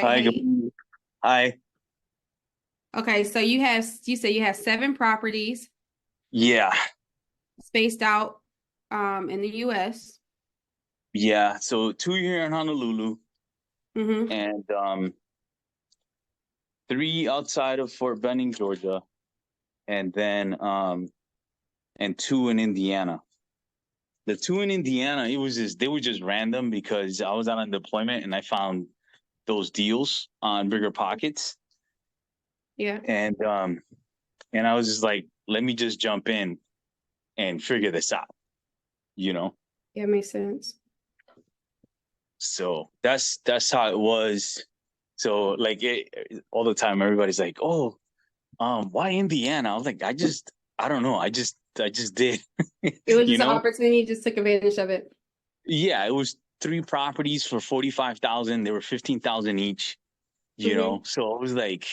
right. Hi, good Hey. morning. Hi. Okay, so you say you have 7 properties Yeah. spaced out in the US. Yeah. So two here in Honolulu Mm-hmm. and three outside of Fort Benning, Georgia, and then and two in Indiana. The two in Indiana, it was just they were just random because I was on a deployment and I found those deals on Bigger Pockets Yeah. and and I was just like, let me just jump in and figure this out, you know? Yeah, makes sense. So that's how it was. So like all the time everybody's like, "Oh, why Indiana?" I was like, I don't know. I just did. It was You just an know? opportunity, just took advantage of it. Yeah, it was three properties for 45,000. They were 15,000 each, you Mm-hmm. know. So I was like,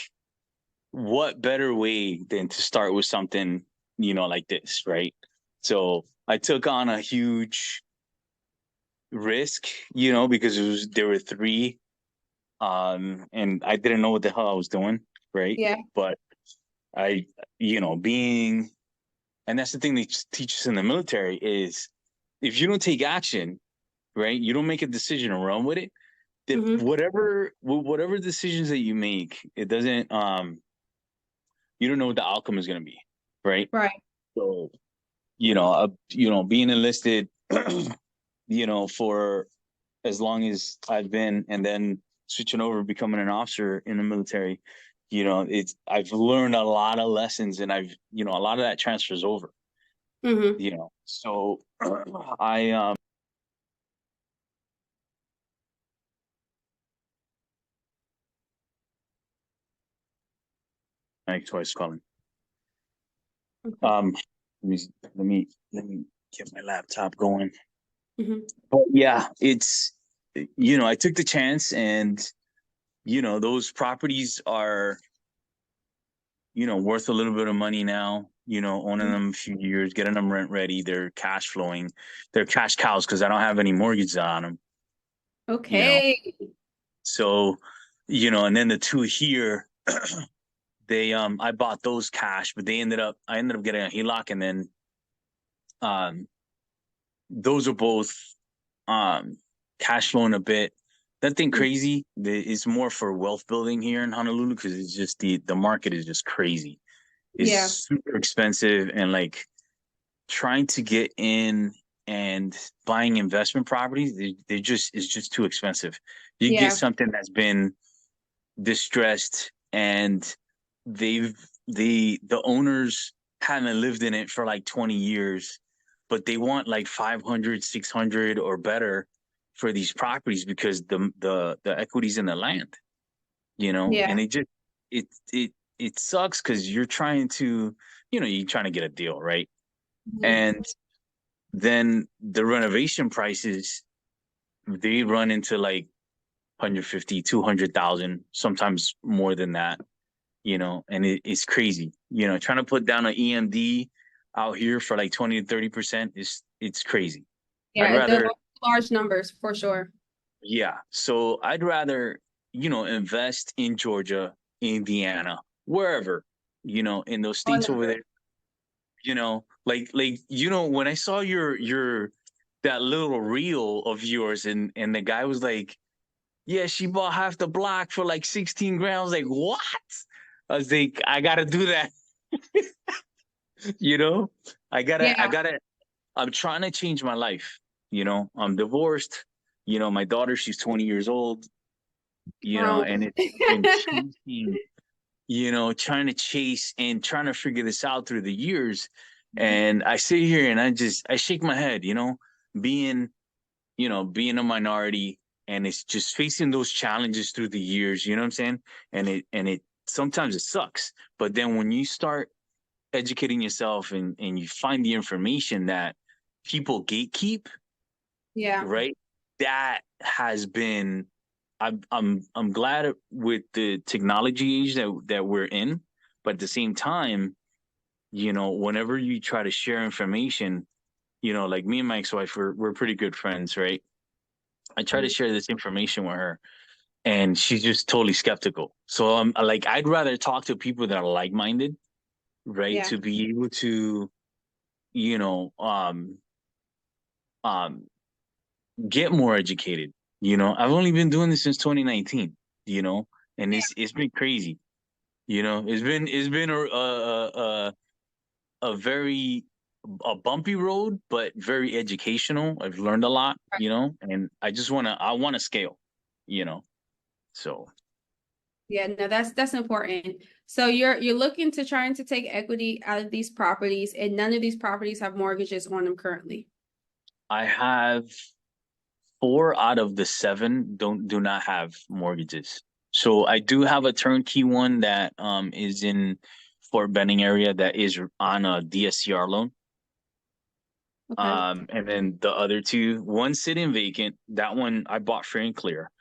what better way than to start with something, like this, right? So I took on a huge risk, because there were three, and I didn't know what the hell I was doing, right? Yeah. But I, being, and that's the thing they teach us in the military is if you don't take action, right, you don't make a decision and run with it, that Mm-hmm. whatever decisions that you make, it doesn't, you don't know what the outcome is going to be, right? Right. So, being enlisted, for as long as I've been, and then switching over becoming an officer in the military, it's I've learned a lot of lessons, and a lot of that transfers over. Mm-hmm. So I thanks twice calling. Okay. Um, let me get my laptop going. Mm-hmm. But yeah, I took the chance, and those properties are worth a little bit of money now. Owning them a few years, getting them rent ready, they're cash flowing, they're cash cows because I don't have any mortgages on them. You know, Okay. so and then the two here, they I bought those cash, but I ended up getting a HELOC, and then um those are both cash flowing a bit. Nothing crazy. It's more for wealth building here in Honolulu because it's just the market is just crazy. It's Yeah. super expensive, and like trying to get in and buying investment properties, they just it's just too expensive. You get Yeah. something that's been distressed, and they've the owners haven't lived in it for like 20 years, but they want like 500, 600 or better for these properties because the equities in the land, Yeah. and it it it sucks because you're trying to, you're trying to get a deal, right? Mhm. And then the renovation prices, they run into like 150, 200,000, sometimes more than that, and it's crazy. Trying to put down an EMD out here for like 20 to 30% it's crazy. I'd Yeah. Those rather, large numbers for sure. yeah. So I'd rather, invest in Georgia, Indiana, wherever, in those Oh, states over no. there, like when I saw your that little reel of yours, and the guy was like, yeah, she bought half the block for like 16 grand. I was like, what? I was like, I gotta do that. you know I Yeah. gotta, I'm trying to change my life. I'm divorced. My daughter, she's 20 years old, Grown. and it's been chasing, trying to chase and trying to figure this out through the years. And I sit here and I shake my head, being, being a minority, and it's just facing those challenges through the years, you know what I'm saying? And it sometimes it sucks. But then when you start educating yourself, and you find the information that people gatekeep, Yeah. right? That has been, I'm glad with the technology age that we're in, but at the same time, whenever you try to share information, like me and my ex-wife, we're pretty good friends, right? I try to share this information with her, and she's just totally skeptical. So like I'd rather talk to people that are like-minded, right? Yeah. To be able to, you know, um get more educated. I've only been doing this since 2019, and it's been crazy. It's been a very a bumpy road, but very educational. I've learned a lot, and I want to scale, you know. So Yeah, no, that's important. So you're looking to trying to take equity out of these properties, and none of these properties have mortgages on them currently. I have 4 out of the 7 do not have mortgages. So I do have a turnkey one that is in Fort Benning area that is on a DSCR loan. Okay. And then the other 2, one sitting vacant. That one I bought free and clear.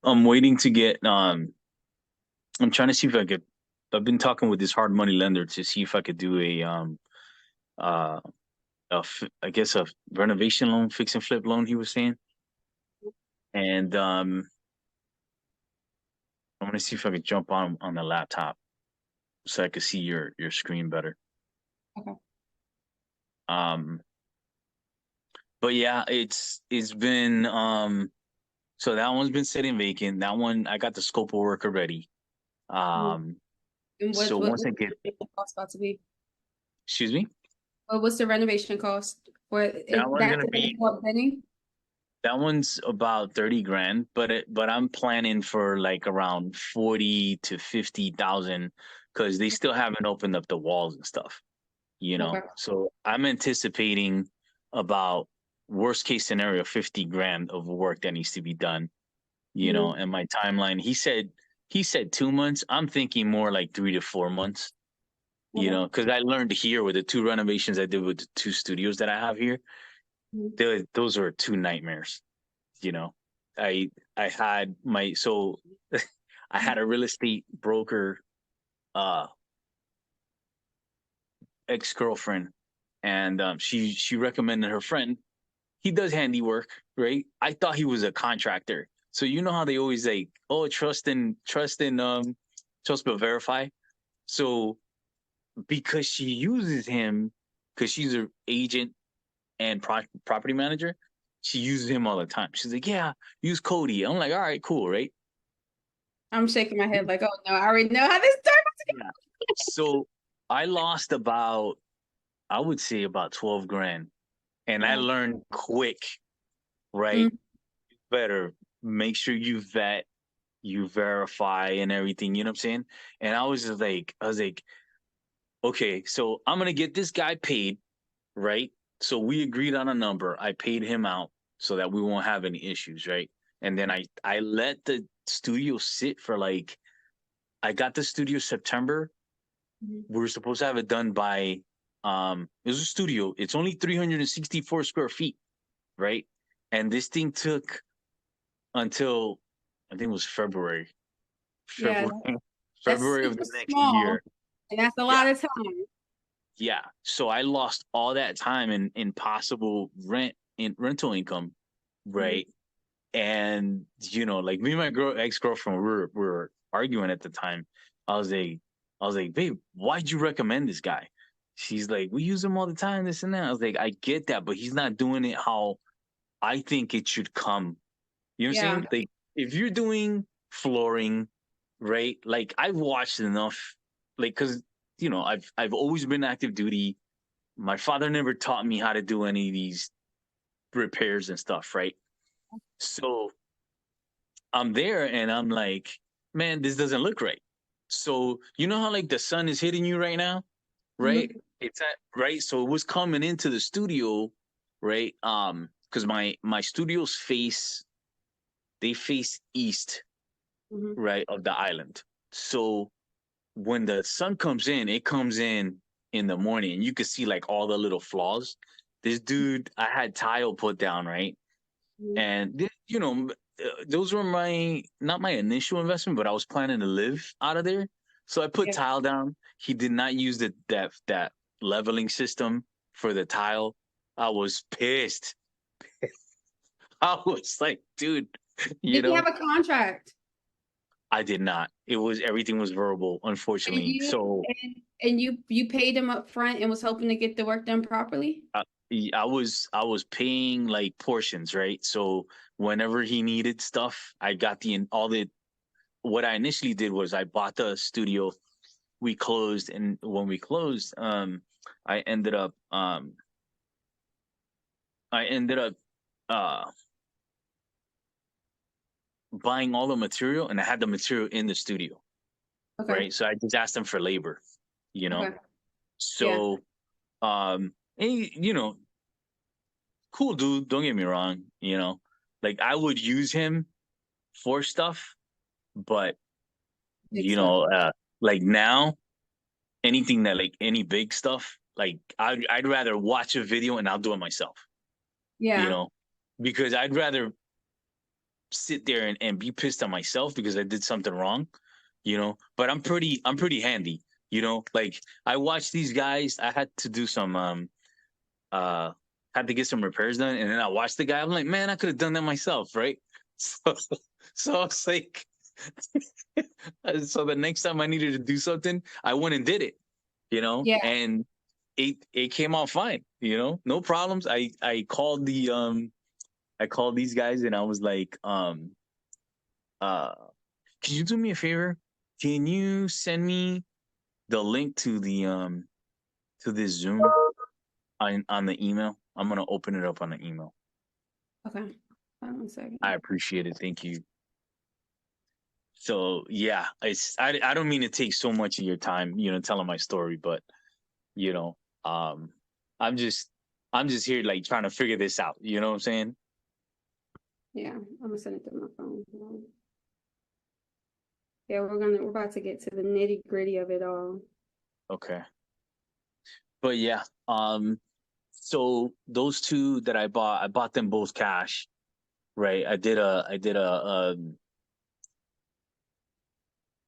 I'm waiting to get I'm trying to see if I could. I've been talking with this hard money lender to see if I could do uh I guess a renovation loan, fix and flip loan. He was saying, and I'm gonna see if I could jump on the laptop so I could see your screen better. Okay. Um, but yeah, it's been so that one's been sitting vacant. That one I got the scope of work already. Mhm. Um, And so once what's I get, the cost about to be? excuse me, What's the renovation cost for that it? one's That's gonna in be Fort Benning? that one's about 30 grand, but I'm planning for like around 40 to 50,000 because they still haven't opened up the walls and stuff. Okay. So I'm anticipating about worst case scenario 50 grand of work that needs to be done, Mhm. and my timeline. He said 2 months. I'm thinking more like 3 to 4 months, Okay. because I learned here with the 2 renovations I did with the 2 studios that I have here. Mhm. Those are 2 nightmares. You know, I I had my so I had a real estate broker uh ex-girlfriend, and she recommended her friend. He does handiwork, right? I thought he was a contractor. So you know how they always like, oh, trust but verify. So because she uses him, because she's an agent and property manager, she uses him all the time. She's like, yeah, use Cody. I'm like, all right, cool, right? I'm shaking my head like, oh no, I already know how this turns. Yeah. So I lost about, I would say about 12 grand. And I Oh. learned quick, right? Mm. Better make sure you vet, you verify and everything, you know what I'm saying? And I was like, okay, so I'm gonna get this guy paid, right? So we agreed on a number. I paid him out so that we won't have any issues, right? And then I let the studio sit for like, I got the studio September. Mhm. We were supposed to have it done by it was a studio. It's only 364 square feet, right? And this thing took until I think it was February. Yeah, February that's February of super the next small, year. and that's a Yeah. lot of time. Yeah. So I lost all that time in possible rental income, Mhm. right? And like me and my ex-girlfriend we were arguing at the time. I was like, babe, why'd you recommend this guy? She's like, we use him all the time, this and that. I was like, I get that, but he's not doing it how I think it should come. You know what I'm Yeah, saying? Like if you're doing flooring, right? Like I've watched enough, like because I've always been active duty. My father never taught me how to do any of these repairs and stuff, right? So I'm there and I'm like, man, this doesn't look right. So you know how like the sun is hitting you right now, right? mhm, It's at right. So it was coming into the studio, right? Because my studios face east, mhm. right, of the island. So when the sun comes in, it comes in the morning, and you could see like all the little flaws. This dude, I had tile put down, right, Mhm. and those were my not my initial investment, but I was planning to live out of there. So I put Yeah, tile down. He did not use that leveling system for the tile. I was pissed. I was like, dude. You Did he have know, a contract? I did not. Everything was verbal, And unfortunately. you So and you paid him up front and was hoping to get the work done properly? I, I was paying like portions, right? So whenever he needed stuff, I got the all the what I initially did was I bought the studio, we closed, and when we closed, I ended up I ended up uh buying all the material, and I had the material in the studio, Okay. right? So I just asked them for labor, you know. Okay. Yeah. So and, cool dude, don't get me wrong, like I would use him for stuff, but Big you stuff. know, like now, anything that like any big stuff, like I'd rather watch a video and I'll do it myself, you Yeah. know, because I'd rather sit there and be pissed at myself because I did something wrong, But I'm pretty handy, Like I watched these guys. I had to do some uh had to get some repairs done, and then I watched the guy. I'm like, man, I could have done that myself, right? So so I was like, so the next time I needed to do something, I went and did it, Yeah. and it came out fine, no problems. I called these guys and I was like, uh can you do me a favor? Can you send me the link to this Zoom on the email? I'm gonna open it up on the email. Okay. Hold on one I second. appreciate it. Thank you. So yeah, I don't mean to take so much of your time, telling my story, but you know, um, I'm just I'm just here like trying to figure this out. You know what I'm saying? Yeah. I'm gonna send it to my phone. Hold on. Yeah, we're about to get to the nitty-gritty of it all. Okay. But yeah, so those two that I bought them both cash, right?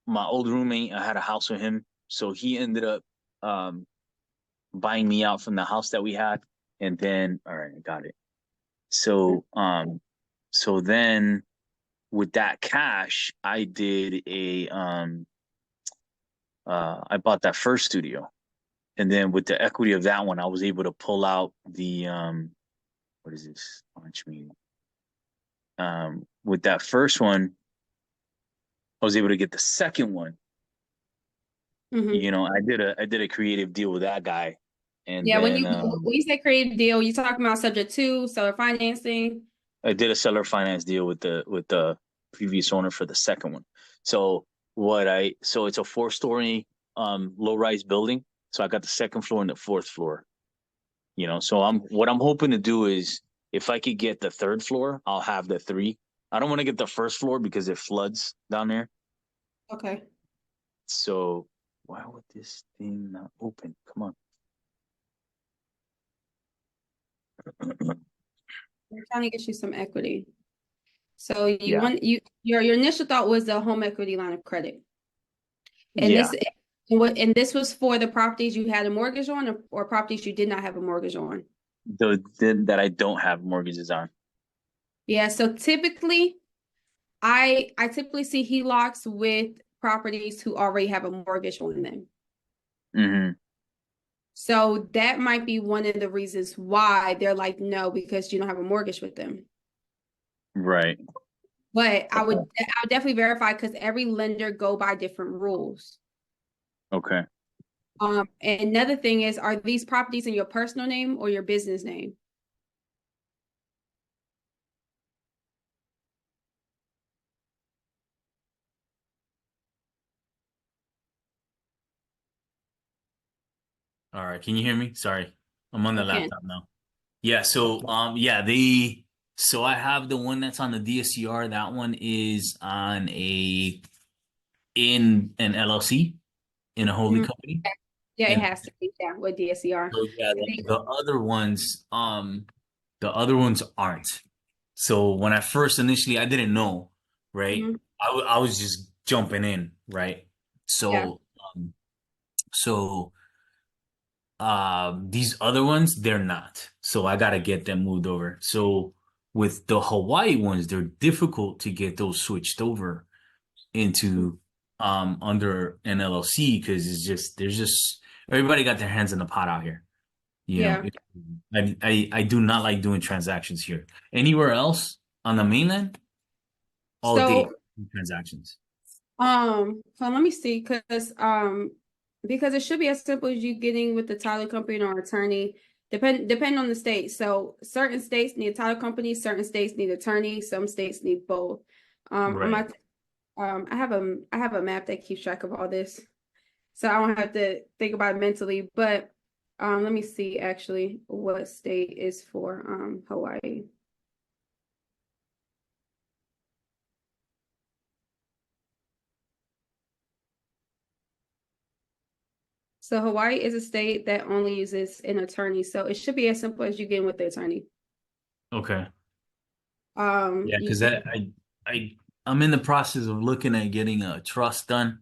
My old roommate, I had a house with him, so he ended up um buying me out from the house that we had, and then all right, I got it. Okay. So then with that cash, I bought that first studio, and then with the equity of that one, I was able to pull out the what is this? Launch me. With that first one, I was able to get the second one. Mm-hmm. I did a creative deal with that guy, and Yeah, then when you say creative deal, you talking about subject to seller financing. I did a seller finance deal with the previous owner for the second one. So it's a 4-story low rise building. So I got the second floor and the fourth floor. So I'm hoping to do is if I could get the third floor, I'll have the three. I don't want to get the first floor because it floods down there. Okay. So why would this thing not open? Come on. We're trying to get you some equity. So you Yeah. want your initial thought was the home equity line of credit. And Yeah. this was for the properties you had a mortgage on or properties you did not have a mortgage on. That I don't have mortgages on. Yeah, so typically I typically see HELOCs with properties who already have a mortgage on them. Hmm. So that might be one of the reasons why they're like, no, because you don't have a mortgage with them. Right. But I Okay. would definitely verify because every lender go by different rules. Okay. And another thing is, are these properties in your personal name or your business name? All right, can you hear me? Sorry, I'm on I the can. laptop now. Yeah, so I have the one that's on the DSCR. That one is on a in an LLC in a holding Mhm. company. Yeah, it And has to be, yeah, with DSCR. so yeah, the other ones aren't. So when I first initially I didn't know, right? Mhm. I was just jumping in, right? Yeah. So these other ones, they're not. So I gotta get them moved over. So with the Hawaii ones, they're difficult to get those switched over into under an LLC because it's just there's just everybody got their hands in the pot out here. You know, Yeah. I do not like doing transactions here. Anywhere else on the mainland, all day So transactions. so let me see, because it should be as simple as you getting with the title company or attorney, depend on the state. So certain states need a title company, certain states need attorney, some states need both. I'm Right. not, I have a map that keeps track of all this, so I don't have to think about it mentally. But let me see actually what state is for Hawaii. So Hawaii is a state that only uses an attorney. So it should be as simple as you get with the attorney. Okay. Um, Yeah, because you- I'm in the process of looking at getting a trust done,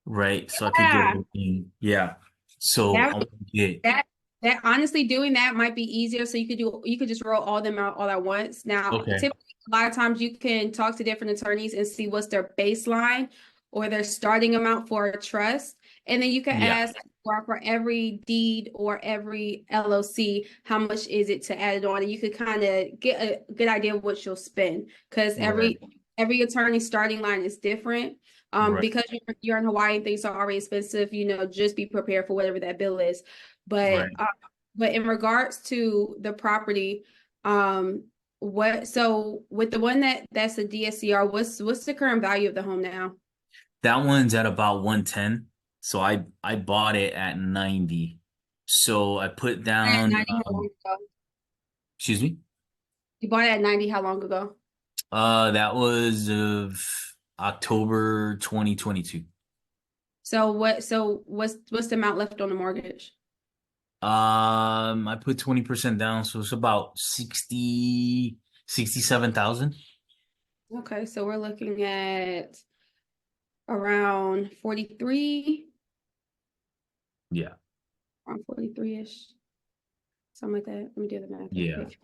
right? So I could get yeah, everything. Yeah. So that I want to get that that honestly doing that might be easier. So you could just roll all them out all at once. Now, okay. typically a lot of times you can talk to different attorneys and see what's their baseline or their starting amount for a trust. And then you can Yeah. ask for every deed or every LLC, how much is it to add it on? And you could kind of get a good idea of what you'll spend because Right. every attorney's starting line is different. Right. Because you're in Hawaii and things are already expensive, just be prepared for whatever that bill is. But Right. but in regards to the property, so with the one that's a DSCR, what's the current value of the home now? That one's at about 110. So I bought it at 90. So I put At down 90, how long ago? excuse me. You bought it at 90, how long ago? That was of October 2022. So what's the amount left on the mortgage? I put 20% down, so it's about 67,000. Okay, so we're looking at around 43, Yeah. around 43-ish, something like that. Let me do the math real Yeah. quick.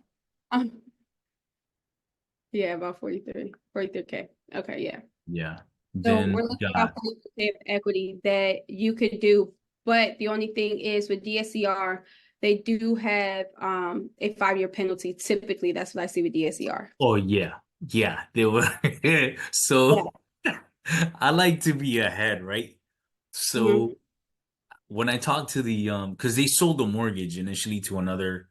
Yeah, about 43K. Okay, yeah. Yeah. So Then we're we looking got at 40% equity that you could do, but the only thing is with DSCR, they do have a 5-year penalty. Typically, that's what I see with DSCR. oh yeah. Yeah, they were Yeah. so I like to be ahead, right? Mhm. So when I talked to the because they sold the mortgage initially to another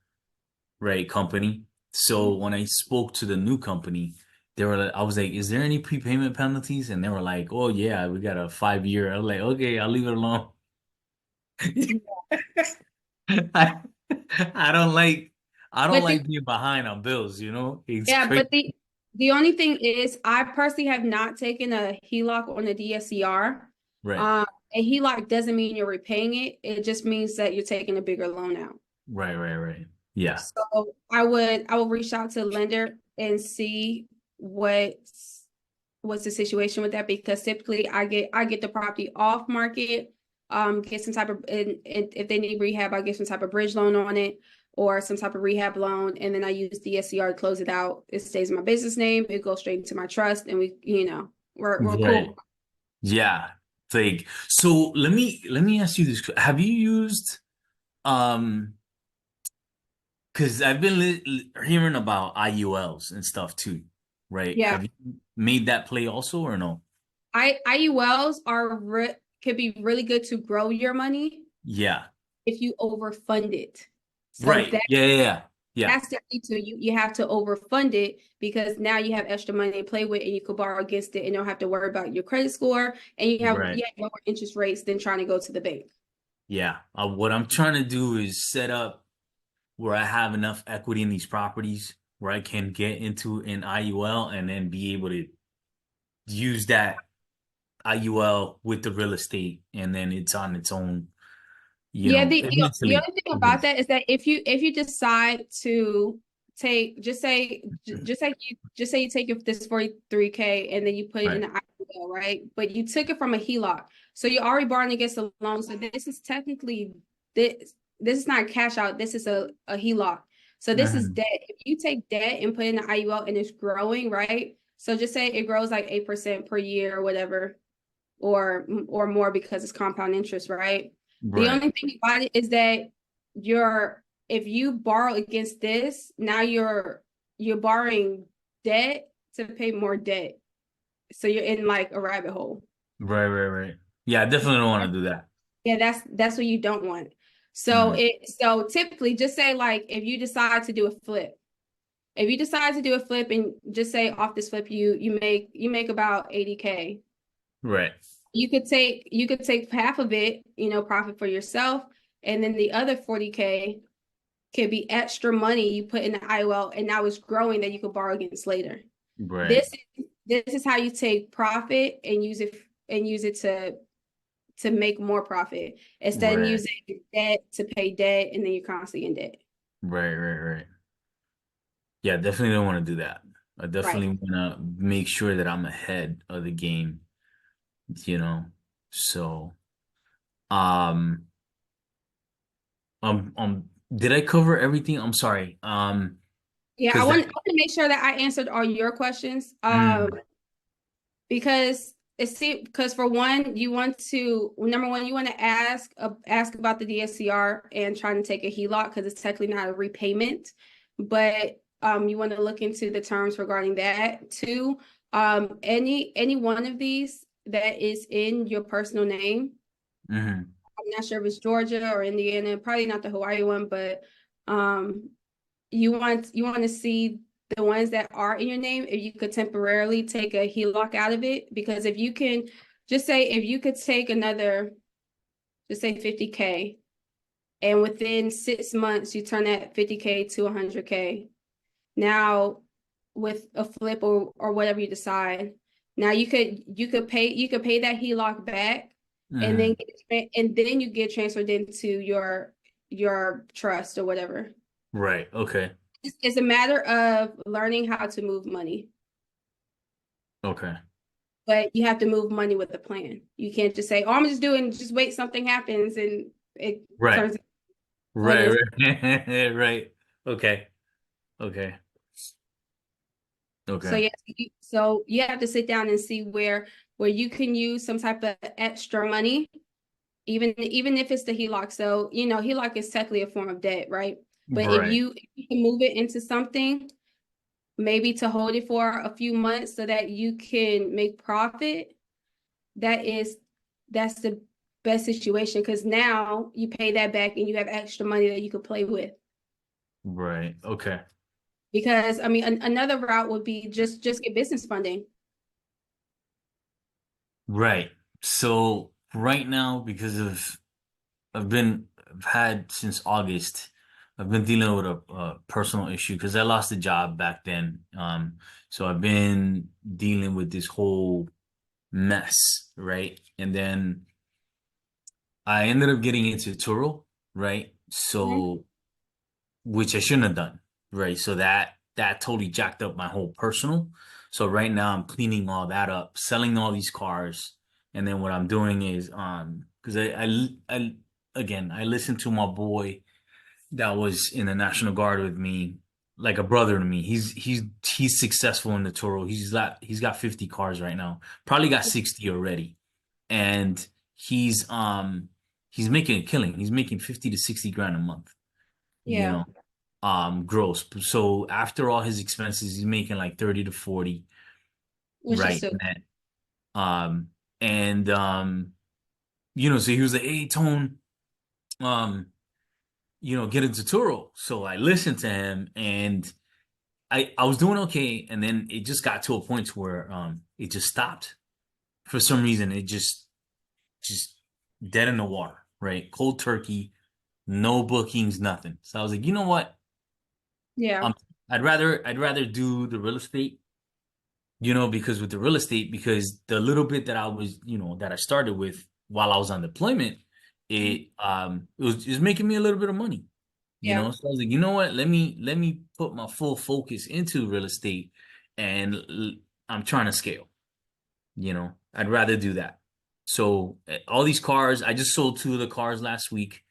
right company. So when I spoke to the new company, they were like, I was like, is there any prepayment penalties? And they were like, oh yeah, we got a 5 year. I was like, okay, I'll leave it alone. I, I don't like I don't But the like being behind on bills, It's Yeah, crazy. but the only thing is, I personally have not taken a HELOC on the DSCR. Right, A HELOC doesn't mean you're repaying it. It just means that you're taking a bigger loan out. right. Yeah. So I will reach out to the lender and see what's the situation with that, because typically I get the property off market, get some type of, and if they need rehab, I get some type of bridge loan on it or some type of rehab loan, and then I use the SCR to close it out. It stays in my business name, it goes straight into my trust, and we're Right. cool. Yeah. It's like, so let me ask you this. Have you used um because I've been hearing about IULs and stuff too, right? Yeah. Have you made that play also or no? IULs could be really good to grow your money Yeah. if you overfund it. So Right. Yeah. Yeah. that's the key to you have to overfund it, because now you have extra money to play with and you could borrow against it and don't have to worry about your credit score, and Right. you have lower interest rates than trying to go to the bank. Yeah. What I'm trying to do is set up where I have enough equity in these properties where I can get into an IUL and then be able to use that IUL with the real estate, and then it's on its own, Yeah, the eventually. other thing about that is that if you decide to take, just say you take this 43K and then you put it in Right. the IUL, right? But you took it from a HELOC. So you're already borrowing against a loan. So this is technically this is not a cash out, this is a HELOC. So this is Mhm. debt. If you take debt and put in the IUL and it's growing, right? So just say it grows like 8% per year or whatever, or more because it's compound interest, right? The Right. only thing about it is that if you borrow against this, now you're borrowing debt to pay more debt. So you're in like a rabbit hole. Right, right, right. Yeah, I definitely don't want to do that. Yeah, that's what you don't want. Mhm. So typically just say like if you decide to do a flip. If you decide to do a flip and just say off this flip you make about 80K. Right. You could take half of it, profit for yourself, and then the other 40K could be extra money you put in the IOL and now it's growing that you could borrow against later. Right. This is how you take profit and use it to make more profit instead of Right. using debt to pay debt and then you're constantly in debt. Right, right, right. Yeah, definitely don't want to do that. I Right. definitely want to make sure that I'm ahead of the game, you know. So, um, did I cover everything? I'm sorry. Yeah, I Because want, I that, want to make sure that I answered all your questions. mm, Because for one, you want to number one, you want to ask about the DSCR and trying to take a HELOC because it's technically not a repayment, but you want to look into the terms regarding that too. Any one of these that is in your personal name, mhm, I'm not sure if it's Georgia or Indiana, probably not the Hawaii one, but um you want to see the ones that are in your name if you could temporarily take a HELOC out of it, because if you can just say if you could take another, just say 50K, and within 6 months you turn that 50K to 100K. Now with a flip or whatever you decide, now you could pay that HELOC back, and then mhm. you get transferred into your trust or whatever. Right. Okay. It's a matter of learning how to move money, Okay. but you have to move money with a plan. You can't just say, "Oh, I'm just doing, just wait, something happens," and it Right. turns Right. money. Right. Right. Okay. Okay. So Okay. yeah, so you have to sit down and see where you can use some type of extra money, even if it's the HELOC. So HELOC is technically a form of debt, right? But if Right. you can move it into something, maybe to hold it for a few months so that you can make profit, that's the best situation because now you pay that back and you have extra money that you could play with. Right. Okay. Because I mean, another route would be just get business funding. Right. So right now, because I've had since August, I've been dealing with a personal issue because I lost a job back then. So I've been dealing with this whole mess, right? And then I ended up getting into Turo, right? Mhm. So which I shouldn't have done, right? So that totally jacked up my whole personal. So right now I'm cleaning all that up, selling all these cars, and then what I'm doing is because I again I listened to my boy that was in the National Guard with me, like a brother to me. He's successful in the Toro. He's got 50 cars right now. Probably got 60 already. And he's making a killing. He's making 50 to 60 grand a month, you Yeah, know, gross. So after all his expenses, he's making like 30 to 40 which is right so. net. Um and so he was like, hey Tone, um, get into Turo. So I listened to him and I was doing okay, and then it just got to a point where it just stopped. For some reason, it just dead in the water, right? Cold turkey, no bookings, nothing. So I was like, you know what? Yeah, Um, I'd rather do the real estate, because with the real estate, because the little bit that I was, that I started with while I was on deployment, it was making me a little bit of money. yeah, So I was like, you know what? Let me put my full focus into real estate and I'm trying to scale, I'd rather do that. So all these cars, I just sold two of the cars last week,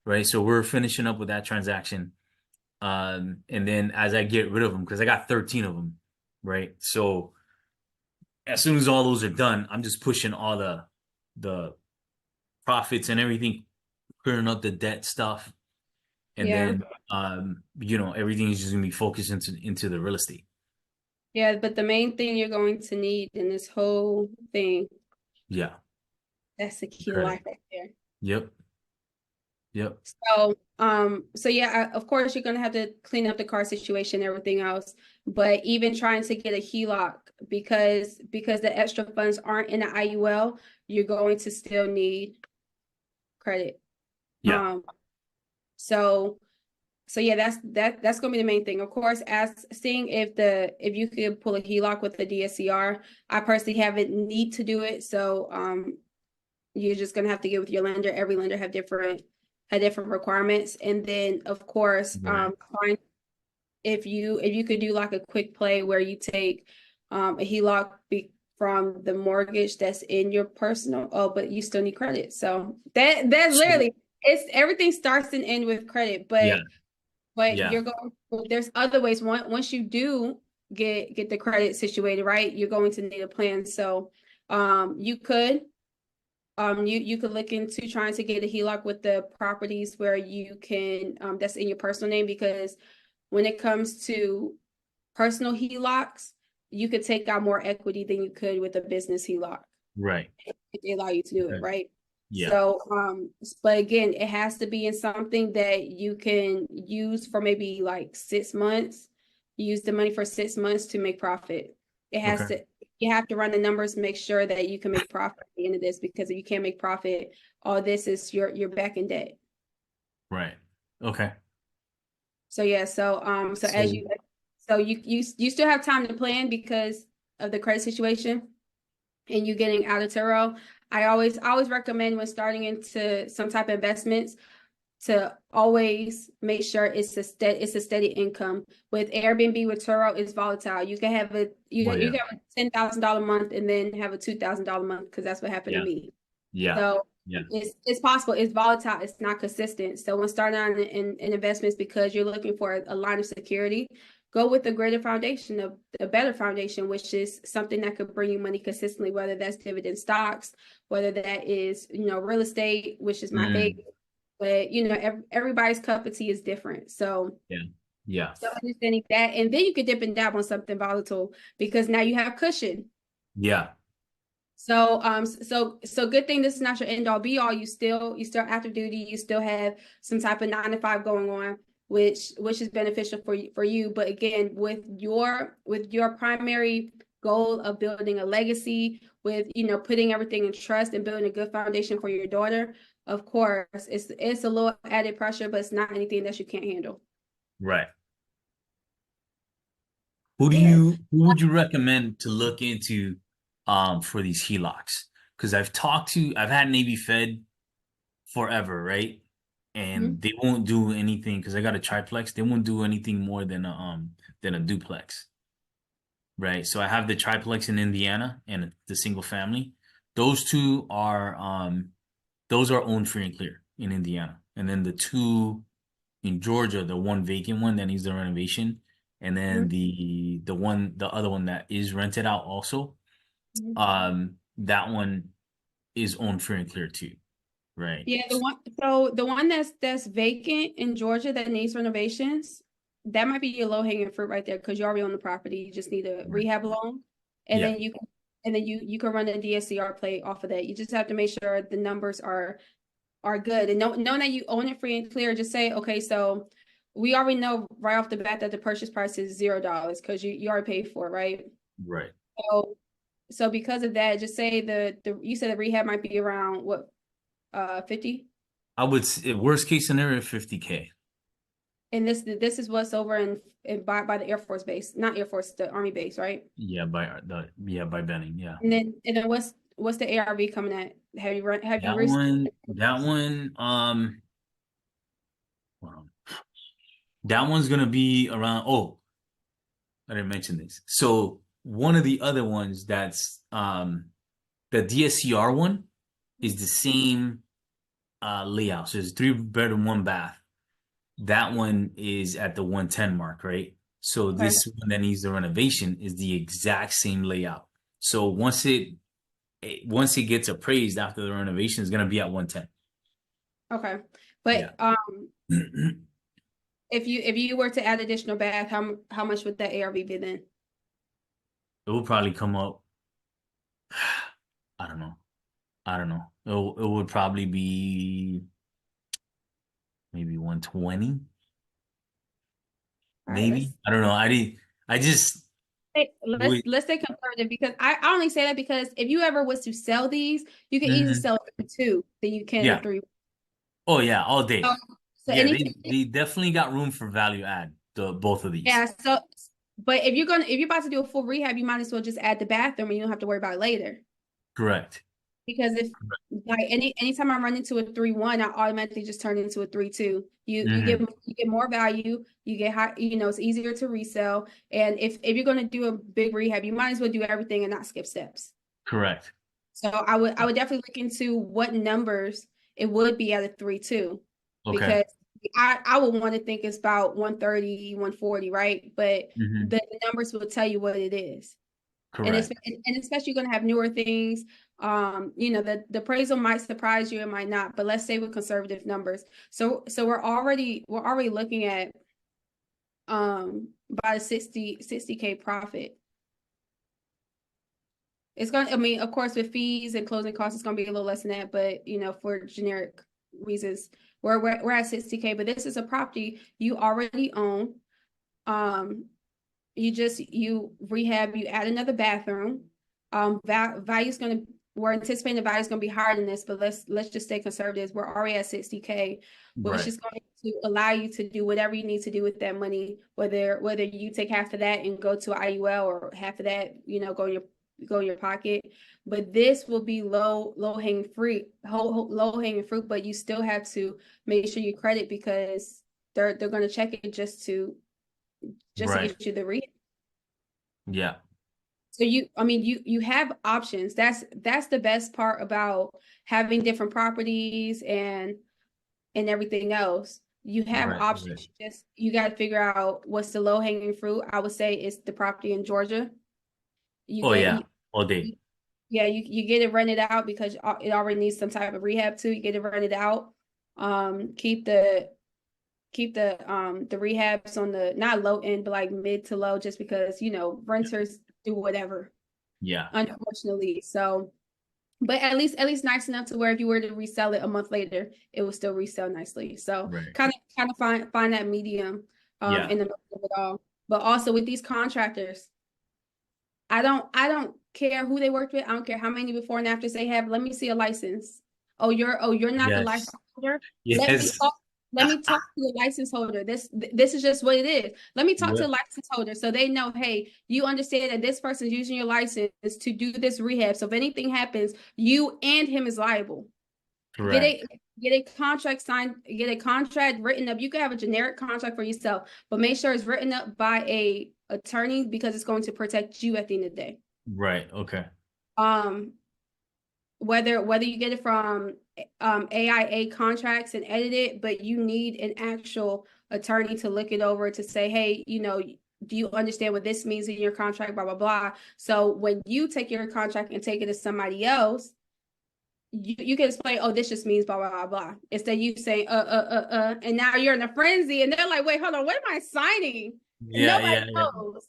right? So we're finishing up with that transaction. And then as I get rid of them, because I got 13 of them, right? So as soon as all those are done, I'm just pushing all the profits and everything, clearing up the debt stuff, and Yeah. then everything is just gonna be focused into the real estate. Yeah, but the main thing you're going to need in this whole thing, Yeah, that's the key to credit. life right there. Yep. Yep. So yeah, of course you're gonna have to clean up the car situation, and everything else. But even trying to get a HELOC because the extra funds aren't in the IUL, you're going to still need credit. Yeah. So yeah, that's gonna be the main thing. Of course, as seeing if you could pull a HELOC with the DSCR. I personally haven't need to do it, so you're just gonna have to get with your lender. Every lender have different requirements, and then of course, Right. find if you could do like a quick play where you take a HELOC from the mortgage that's in your personal. Oh, but you still need credit. So that So literally it's everything starts and ends with credit, yeah, but yeah, you're going. There's other ways. Once you do get the credit situated, right, you're going to need a plan. So you could you could look into trying to get a HELOC with the properties where you can that's in your personal name, because when it comes to personal HELOCs, you could take out more equity than you could with a business HELOC right. if they allow you to do it, Okay. right? Yeah, So, but again, it has to be in something that you can use for maybe like 6 months. You use the money for 6 months to make profit. It has okay, to, you have to run the numbers, make sure that you can make profit at the end of this, because if you can't make profit, all this is you're back in debt. right. Okay. So yeah, so as So you so you still have time to plan because of the credit situation and you getting out of Turo. I always recommend when starting into some type of investments to always make sure it's a steady income. With Airbnb, with Turo, it's volatile. You can have you yeah, can have a $10,000 month and then have a $2,000 month, because that's what happened to yeah, me. yeah, So yeah, it's possible. It's volatile. It's not consistent. So when starting out in investments, because you're looking for a line of security, go with a greater foundation, a better foundation, which is something that could bring you money consistently, whether that's dividend stocks, whether that is real estate, which is my mm, favorite. But everybody's cup of tea is different. So yeah, yeah, understanding that, and then you could dip and dab on something volatile because now you have cushion. yeah, So good thing this is not your end all be all. You still active duty. You still have some type of 9 to 5 going on, which is beneficial for you. But again, with your primary goal of building a legacy, with putting everything in trust and building a good foundation for your daughter, of course, it's a little added pressure, but it's not anything that you can't handle. right. Who would you recommend to look into for these HELOCs? Because I've had Navy Fed forever, right? Mhm. And they won't do anything because I got a triplex. They won't do anything more than a duplex, right? So I have the triplex in Indiana and the single family. Those two are those are owned free and clear in Indiana. And then the two in Georgia, the one vacant one that needs the renovation, and then Mhm. the other one that is rented out also, Mhm. that one is owned free and clear too, right? Yeah, the one that's vacant in Georgia that needs renovations, that might be your low hanging fruit right there, because you already own the property. You just need a Right. rehab loan, and Yeah, then you can run a DSCR play off of that. You just have to make sure the numbers are good, and knowing that you own it free and clear. Just say, okay, so we already know right off the bat that the purchase price is $0 because you already paid for it, right? right. So because of that, just say the you said the rehab might be around what 50. I would say worst case scenario 50K. And this is what's over by the Air Force base, not Air Force, the Army base, right? Yeah, by Benning, yeah. And then what's the ARV coming at? Have you reached? That one, hold on. That one's gonna be around. Oh, I didn't mention this. So one of the other ones that's the DSCR one is the same layout. So it's 3 bedroom, 1 bath. that one is at the 110 mark, right? So Okay. this one that needs the renovation is the exact same layout. So once it gets appraised after the renovation, it's gonna be at 110. Okay. Yeah. But if you were to add additional bath, how much would that ARV be then? It will probably come up. I don't know. I don't know. It would probably be maybe 120, All right, maybe. I don't know. I just let's stay conservative because I only say that because if you ever was to sell these, you can easily Mhm. sell it for two than you can a Yeah. three. Oh yeah, all day. So, so Yeah, anything, they definitely got room for value add, the both of these. yeah. So, but if you're about to do a full rehab, you might as well just add the bathroom and you don't have to worry about it later. Correct. Because if like anytime I run into a 3-1, I automatically just turn into a 3-2. You get more value, you get high, it's easier to resell. And if you're gonna do a big rehab, you might as well do everything and not skip steps. Correct. So I would definitely look into what numbers it would be at a 3-2 Okay. because I would want to think it's about 130, 140, right? But hmm the numbers will tell you what it is. And Correct. especially you're gonna have newer things. The appraisal might surprise you, it might not, but let's say with conservative numbers. So we're already looking at about a 60K profit. It's gonna, I mean, of course, with fees and closing costs, it's gonna be a little less than that, but for generic reasons, we're at 60K, but this is a property you already own. Um, you rehab, you add another bathroom. Value's gonna We're anticipating the value's gonna be higher than this, but let's just stay conservative. We're already at 60K, which Right. is going to allow you to do whatever you need to do with that money, whether you take half of that and go to IUL or half of that, go in your pocket. But this will be low hanging fruit, low hanging fruit, but you still have to make sure you credit because they're gonna check it just to Right. get you the rehab. Yeah. So you have options. That's the best part about having different properties and everything else. You have Right. Right. options. You got to figure out what's the low hanging fruit. I would say it's the property in Georgia. You Oh get yeah. you, All day. yeah, you get it rented out because it already needs some type of rehab too. You get it rented out. Keep the rehabs on the not low end, but like mid to low, just because renters do whatever, Yeah. unfortunately. So, but at least nice enough to where if you were to resell it a month later, it will still resell nicely. So Right. kind of find that medium Yeah. in the middle of it all. But also with these contractors, I don't care who they worked with. I don't care how many before and afters they have. Let me see a license. Oh, you're not the Yes. license holder. Let me Yes. talk. Let me talk to the license holder. This is just what it is. Let me talk to Yeah. the license holder so they know, hey, you understand that this person is using your license to do this rehab. So if anything happens, you and him is liable. Get Correct. a get a contract signed, get a contract written up. You can have a generic contract for yourself, but make sure it's written up by a attorney because it's going to protect you at the end of the day. Right. Okay. Um, whether you get it from AIA contracts and edit it, but you need an actual attorney to look it over to say, hey, do you understand what this means in your contract, blah, blah, blah. So when you take your contract and take it to somebody else, you can explain, oh, this just means blah, blah, blah, blah. Instead you say, and now you're in a frenzy and they're like, wait, hold on, what am I signing? And Yeah. nobody Yeah. Yeah. knows.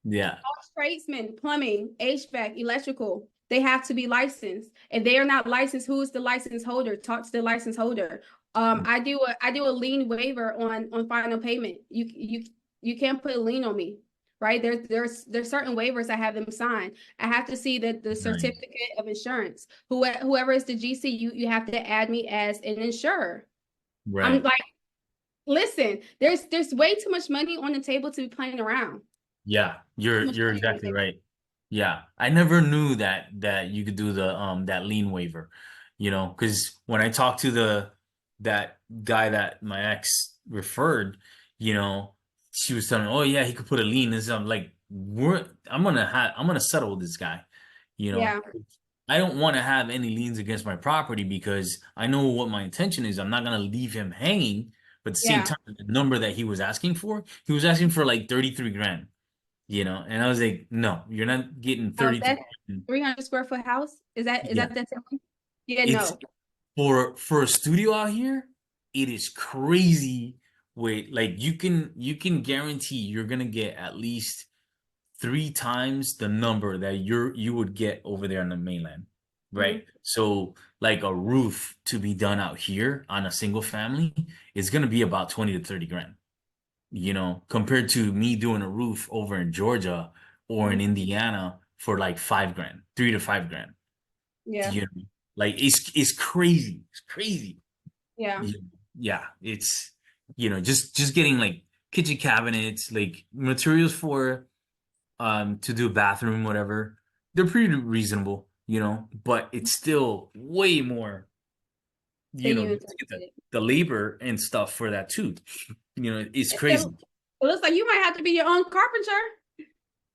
Yeah. All tradesmen, plumbing, HVAC, electrical, they have to be licensed. If they are not licensed, who is the license holder? Talk to the license holder. I do a lien waiver on final payment. You can't put a lien on me, right? There's certain waivers I have them sign. I have to see that the Nice. certificate of insurance. Whoever is the GC, you have to add me as an insurer. I'm Right. like, listen, there's way too much money on the table to be playing around. Yeah, Too much you're money on the exactly table. right. Yeah, I never knew that you could do the that lien waiver, because when I talked to that guy that my ex referred, she was telling me, oh yeah, he could put a lien. And so I'm like, I'm gonna settle with this guy, you know. Yeah. I don't want to have any liens against my property because I know what my intention is. I'm not gonna leave him hanging, But at the same Yeah. time, the number that he was asking for like 33 grand, and I was like, no, you're not getting Oh, 33 that's grand. 300 square foot house. Is Yeah. that the same? Yeah, It's no. for a studio out here, it is crazy. Wait, like you can guarantee you're gonna get at least 3 times the number that you would get over there on the mainland, right? Mhm. So like a roof to be done out here on a single family is gonna be about 20 to 30 grand, compared to me doing a roof over in Georgia or in Mhm. Indiana for like 5 grand, 3 to 5 grand. Yeah. You know, like it's crazy. It's crazy. Yeah. Yeah, yeah, it's just getting like kitchen cabinets, like materials for to do a bathroom, whatever. They're pretty reasonable, but it's still way more, Than you just to get the, anticipated. the labor and stuff for that too. It's crazy. It looks like you might have to be your own carpenter.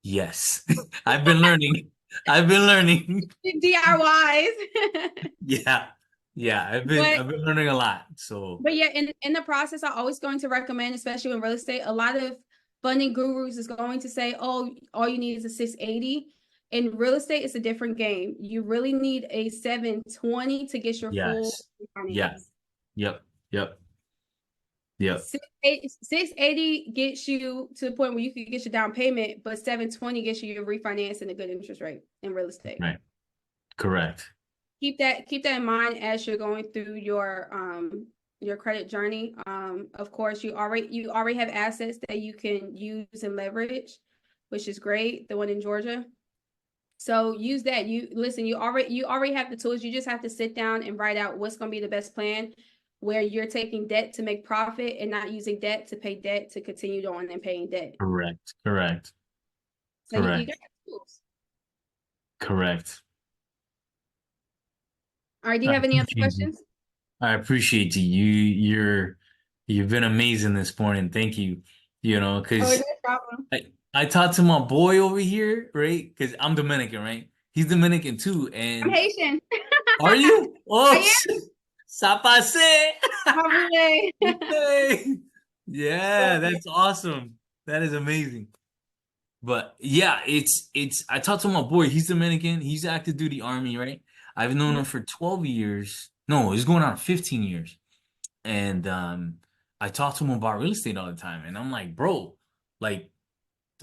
Yes. I've been learning. I've been learning. DIYs. Yeah. Yeah, I've been But I've been learning a lot. So, yeah, in the process, I'm always going to recommend, especially in real estate, a lot of funding gurus is going to say, oh, all you need is a 680. In real estate, it's a different game. You really need a 720 to get your full yes. Yeah. finance. Yep. Yep. Yep. 680 gets you to the point where you can get your down payment, but 720 gets you your refinance and a good interest rate in real estate. Right. Correct. Keep that in mind as you're going through your credit journey. Of course, you already have assets that you can use and leverage, which is great. The one in Georgia. So use that. You already have the tools. You just have to sit down and write out what's going to be the best plan, where you're taking debt to make profit and not using debt to pay debt to continue on and paying debt. Correct. Correct. So you got Correct. tools. Correct. All right. Do I you have any other appreciate you. questions? I appreciate you. You've been amazing this morning. Thank you. Oh, no Because problem. I talked to my boy over here, right? Because I'm Dominican, right? He's Dominican too. I'm And Haitian. are you? Oh, I sapase. am. Hey. Yeah, that's awesome. That is amazing. But yeah, I talked to my boy, he's Dominican, he's active duty army, right? I've known him for 12 years. No, it's going on 15 years. And I talk to him about real estate all the time. And I'm like, bro, like,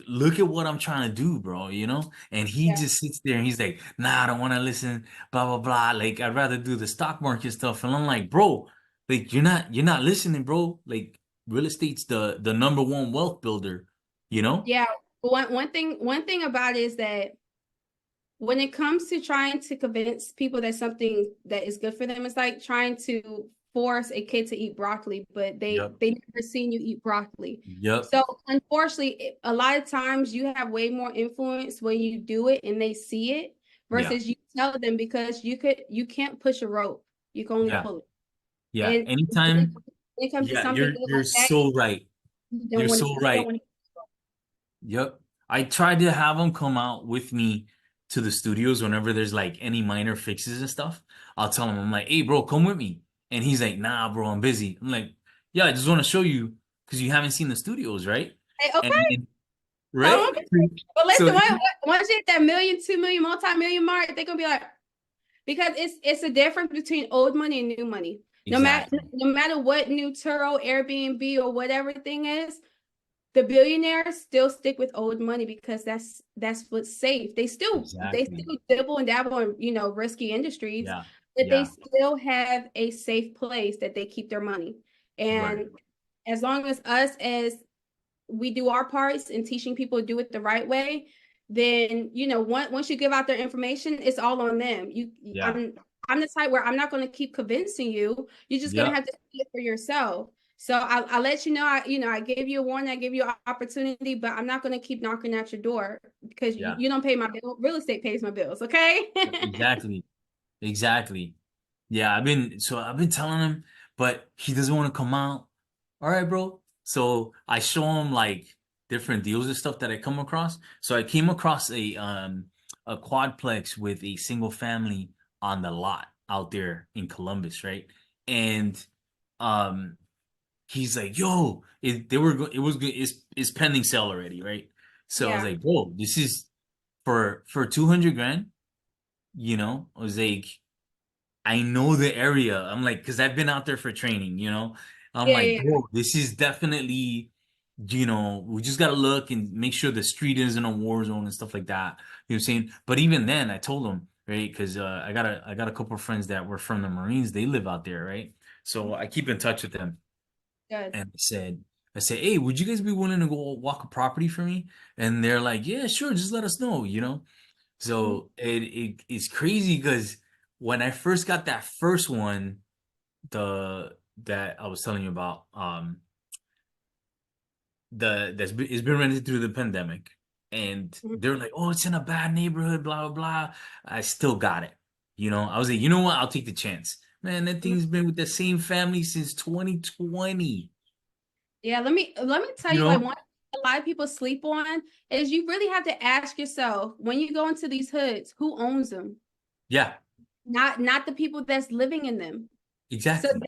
look at what I'm trying to do, bro, And he Yeah. just sits there and he's like, nah, I don't want to listen, blah, blah, blah. Like, I'd rather do the stock market stuff. And I'm like, bro, like you're not listening, bro. Like real estate's the number one wealth builder, you know? Yeah. One thing about it is that when it comes to trying to convince people that something that is good for them, it's like trying to force a kid to eat broccoli, but Yep. they never seen you eat broccoli. Yep. So unfortunately, a lot of times you have way more influence when you do it and they see it Yeah. versus you tell them, because you can't push a rope. You can only Yeah. pull it. Yeah. And Anytime. when it comes to Yeah, something you're like that, so right. you You're don't want to so you don't right. want to. Yep. I tried to have him come out with me to the studios whenever there's like any minor fixes and stuff. I'll tell him, I'm like, hey, bro, come with me. And he's like, nah, bro, I'm busy. I'm like, yeah, I just want to show you because you haven't seen the studios, right? Hey, okay. And So, right? but So listen, once you hit that million, 2 million, multi-million mark, they're gonna be like, because it's a difference between old money and new money. exactly. No matter what new Turo, Airbnb, or whatever thing is, the billionaires still stick with old money because that's what's safe. They still Exactly. dibble and dabble in risky industries, Yeah. but they Yeah. still have a safe place that they keep their money. Right. And as long as we do our parts in teaching people to do it the right way, then once you give out their information, it's all on them. Yeah. I'm the type where I'm not going to keep convincing you. You're just going to Yep. have to see it for yourself. So I'll let you know. I gave you a warning. I gave you an opportunity, but I'm not going to keep knocking at your door because Yeah. you don't pay my bill. Real estate pays my bills. Okay. Exactly. Exactly. Yeah, I've been telling him, but he doesn't want to come out. All right, bro. So I show him like different deals and stuff that I come across. So I came across a quadplex with a single family on the lot out there in Columbus, right? And um he's like, yo, it was good. It's pending sale already, right? So I was Yeah. like, whoa, this is for 200 grand, you know? I was like, I know the area. I'm like, because I've been out there for training, you know? I'm Yeah, like, yeah, bro, this is definitely, you know, we just gotta look and make sure the street isn't a war zone and stuff like that. You know what I'm saying? But even then, I told him, right? Because I got a couple of friends that were from the Marines. They live out there, right? So I keep in touch with them. good. And I said, hey, would you guys be willing to go walk a property for me? And they're like, yeah, sure, just let us know, you know? Mhm. So it's crazy because when I first got that first one, the that I was telling you about, it's been rented through the pandemic, and Mhm. they're like, oh, it's in a bad neighborhood, blah blah blah. I still got it, you know. I was like, you know what? I'll take the chance, man. That Mhm. thing's been with the same family since 2020, Yeah, let me tell you you, like know. one thing a lot of people sleep on is you really have to ask yourself when you go into these hoods, who owns them? Yeah, Not the people that's living in them. So exactly.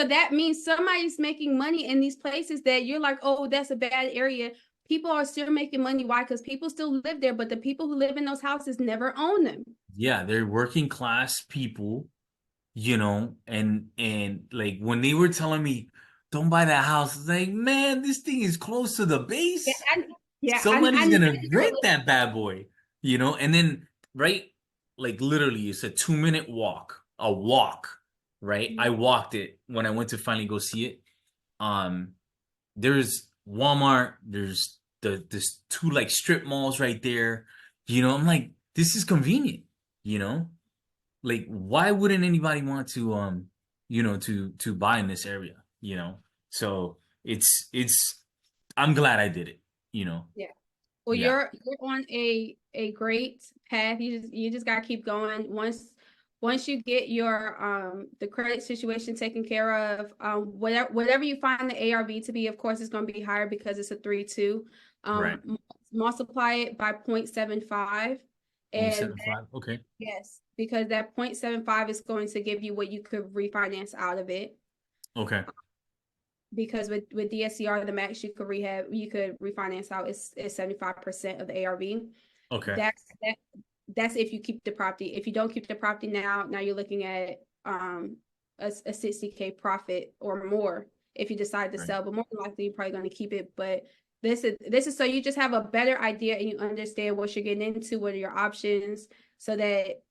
that means somebody's making money in these places that you're like, oh, that's a bad area. People are still making money. Why? Because people still live there, but the people who live in those houses never own them. Yeah, they're working class people, you know, and like when they were telling me don't buy that house, it's like, man, this thing is close to the Yeah, base. I Somebody's gonna rent literally, that bad boy, you know, and then right, like literally it's a 2 minute walk, a walk, right? I walked it when I went to finally go see it. Um, there's Walmart, there's two like strip malls right there. You know, I'm like, this is convenient, you know? Like, why wouldn't anybody want to you know, to buy in this area, you know? So it's I'm glad I did it, you know. yeah. Well, Yeah, you're on a great path. You just gotta keep going. Once you get your the credit situation taken care of, whatever you find the ARV to be, of course, it's gonna be higher because it's a 3-2. right. Multiply it by 0.75, and 0.75. Okay. yes, because that 0.75 is going to give you what you could refinance out of it. Okay. Because with DSCR, the max you could refinance out is 75% of the ARV. Okay. That's if you keep the property. If you don't keep the property now you're looking at a 60K profit or more if you decide to Right. sell, but more than likely you're probably going to keep it. But this is so you just have a better idea and you understand what you're getting into, what are your options, so that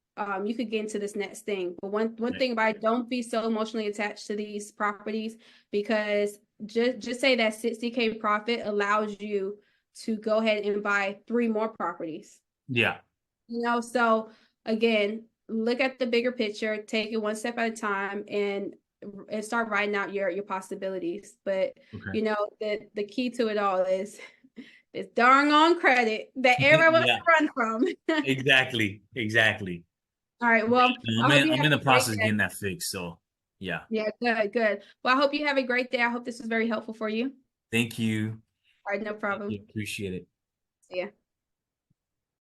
you could get into this next thing. But one Right. thing about it, don't be so emotionally attached to these properties, because just say that 60K profit allows you to go ahead and buy 3 more properties. Yeah. So again, look at the bigger picture, take it one step at a time, and start writing out your possibilities. But Okay. the key to it all is this darn on credit that everyone wants Yeah. to run from. Exactly. Exactly. All right. Well, No, I hope you I'm have in the a great process of day. getting that fixed. So yeah. Yeah, good, good. Well, I hope you have a great day. I hope this was very helpful for you. Thank you. All right, no Thank you. problem. Appreciate it. See ya.